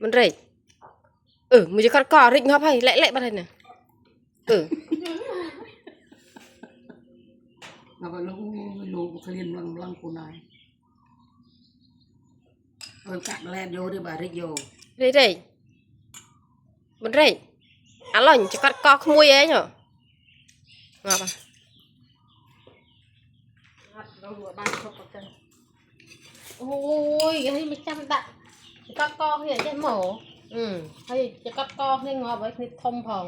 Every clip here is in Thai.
มันเร่มึงจะก่อริกงับให้เละๆบ้านเลยเนี่ยเราก็ลูกเคลียนลังกูนายกัดแลนโยดิบาริโยเร่มันเร่อะไรจะก่อขโมยเองเหรองับอ่ะเราหัวบ้านเขาประกันโอ้ยให้ไม่จำตะก่อเหี้ยใจหมูให้จะก่อให้งอไว้ในทมผง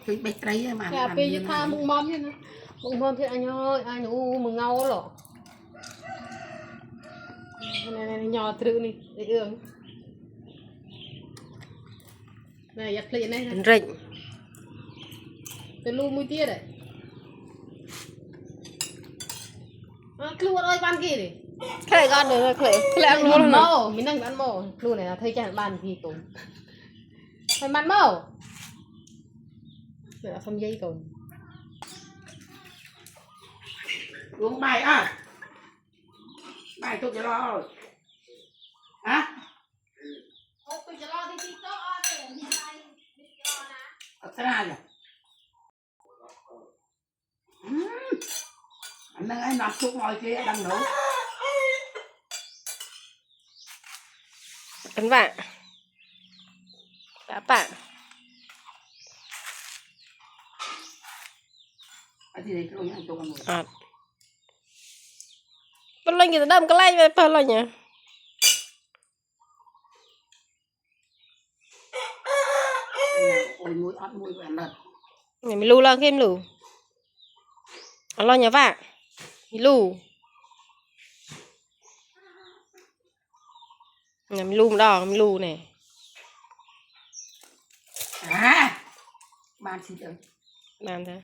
คือไปไตรมา แกไปยึดท่ามึงมอมใช่ไหมมึงมอมที่อันย้อยอันนู้มึงเงาหรอนี่ยอตรึนี่ไอ้เอื้องนี่อยากเพลินได้เร่งเป็นลูกมือเตี้ยเลยครูอะไรบ้านกี่ดิใครก็เดินเคยอันนู้นโม่มีนั่งบ้านโม่ครูเนี่ยนะเธอจะบ้านพี่ตุ่มไปมันโม่เดี๋ยวทำยัยก่อนลุงใบอ่ะใบตุกจะรอฮะตุกจะรอที่โต๊ะเต็มที่ไรนี่รอนะเอาขนาดเนี่ยอันนั้นไอ้นับทุกหน่อยสิดังหนูเป็นว่าป่ะไอ้ที่ไหนก็ยังตัวกันหมดเป็นอะไรกี่ตัวดำก็ไล่ไปเป็นอะไรเนี่ยโอ้ยมุ้ยอัดมุ้ยแบบนั้นเนี่ยไม่รู้แล้วเข้มรู้อะไรเนี่ยป่ะไม่รู้เนี่ยไม่รู้มันดอกไม่รู้เนี่ยบ้านสิเด้อนั่นเถอะ